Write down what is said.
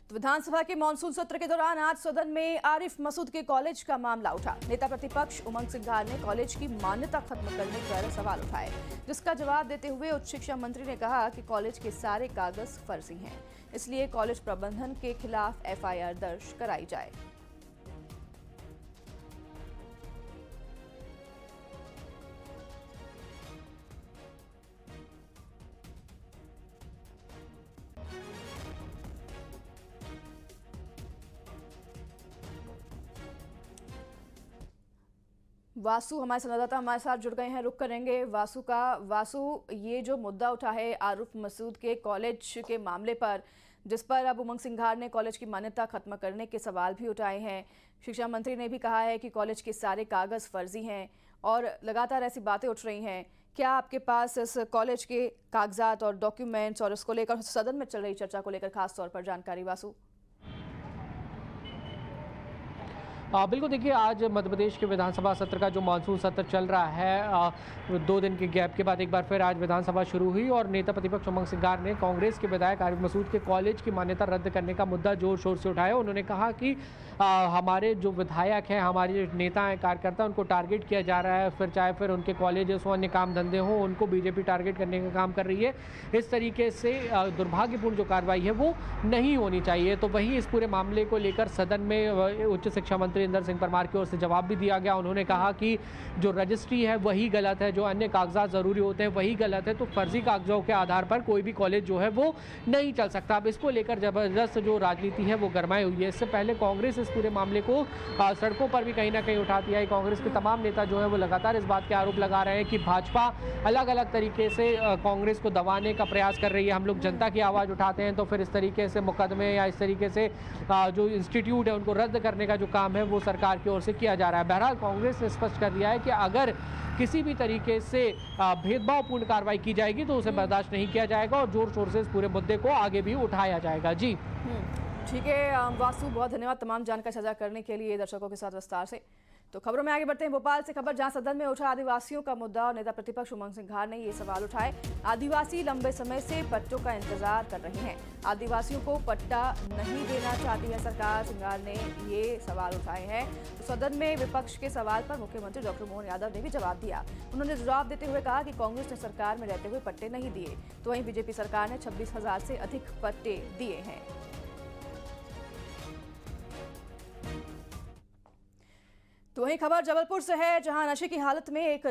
तो विधानसभा के मानसून सत्र के दौरान आज सदन में आरिफ मसूद के कॉलेज का मामला उठा। नेता प्रतिपक्ष उमंग सिंघार ने कॉलेज की मान्यता खत्म करने पर सवाल उठाए, जिसका जवाब देते हुए उच्च शिक्षा मंत्री ने कहा कि कॉलेज के सारे कागज फर्जी हैं, इसलिए कॉलेज प्रबंधन के खिलाफ एफआईआर दर्ज कराई जाए। वासु हमारे संवाददाता हमारे साथ जुड़ गए हैं, रुक करेंगे वासु, ये जो मुद्दा उठा है आरिफ मसूद के कॉलेज के मामले पर, जिस पर अब उमंग सिंघार ने कॉलेज की मान्यता खत्म करने के सवाल भी उठाए हैं। शिक्षा मंत्री ने भी कहा है कि कॉलेज के सारे कागज फर्जी हैं और लगातार ऐसी बातें उठ रही हैं। क्या आपके पास इस कॉलेज के कागजात और डॉक्यूमेंट्स और इसको लेकर सदन में चल रही चर्चा को लेकर खास तौर पर जानकारी वासु? बिल्कुल, देखिए आज मध्य प्रदेश के विधानसभा सत्र का जो मानसून सत्र चल रहा है, 2 दिन के गैप के बाद एक बार फिर आज विधानसभा शुरू हुई और नेता प्रतिपक्ष उमंग सिंघार ने कांग्रेस के विधायक आरिफ मसूद के कॉलेज की मान्यता रद्द करने का मुद्दा जोर शोर से उठाया। उन्होंने कहा कि हमारे जो विधायक हैं, हमारे जो नेता हैं, कार्यकर्ता, उनको टारगेट किया जा रहा है, चाहे उनके कॉलेजेस हो, अन्य काम धंधे हों, उनको बीजेपी टारगेट करने का काम कर रही है। इस तरीके से दुर्भाग्यपूर्ण जो कार्रवाई है वो नहीं होनी चाहिए। तो वहीं इस पूरे मामले को लेकर सदन में उच्च शिक्षा मंत्री इंदर सिंह परमार की ओर से जवाब भी दिया गया। उन्होंने कहा कि जो रजिस्ट्री है वही गलत है, जो अन्य कागजात जरूरी होते हैं वही गलत है, तो फर्जी कागजों के आधार पर कोई भी कॉलेज जो है वो नहीं चल सकता। अब इसको लेकर जबरदस्त जो राजनीति है वो गरमाई हुई है। इससे पहले कांग्रेस इस पूरे मामले को सड़कों पर भी कहीं ना कहीं उठाती है। कांग्रेस के तमाम नेता जो है वो लगातार इस बात के आरोप लगा रहे हैं कि भाजपा अलग अलग तरीके से कांग्रेस को दबाने का प्रयास कर रही है। हम लोग जनता की आवाज़ उठाते हैं तो फिर इस तरीके से मुकदमे या इस तरीके से जो इंस्टीट्यूट है उनको रद्द करने का जो काम है वो सरकार की ओर से किया जा रहा है। बहरहाल कांग्रेस ने स्पष्ट कर दिया है कि अगर किसी भी तरीके से भेदभावपूर्ण कार्रवाई की जाएगी तो उसे बर्दाश्त नहीं किया जाएगा और जोर शोर से इस पूरे मुद्दे को आगे भी उठाया जाएगा। जी ठीक है वासु, बहुत धन्यवाद तमाम जानकारी साझा करने के लिए दर्शकों के साथ विस्तार से। तो खबरों में आगे बढ़ते हैं। भोपाल से खबर, जहां सदन में उठा आदिवासियों का मुद्दा और नेता प्रतिपक्ष उमंग सिंघार ने ये सवाल उठाए। आदिवासी लंबे समय से पट्टों का इंतजार कर रहे हैं, आदिवासियों को पट्टा नहीं देना चाहती है सरकार। सिंघार ने ये सवाल उठाए हैं। तो सदन में विपक्ष के सवाल पर मुख्यमंत्री डॉक्टर मोहन यादव ने भी जवाब दिया। उन्होंने जवाब देते हुए कहा कि कांग्रेस ने सरकार में रहते हुए पट्टे नहीं दिए, तो वहीं बीजेपी सरकार ने 26,000 से अधिक पट्टे दिए हैं। तो वहीं खबर जबलपुर से है, जहां नशे की हालत में एक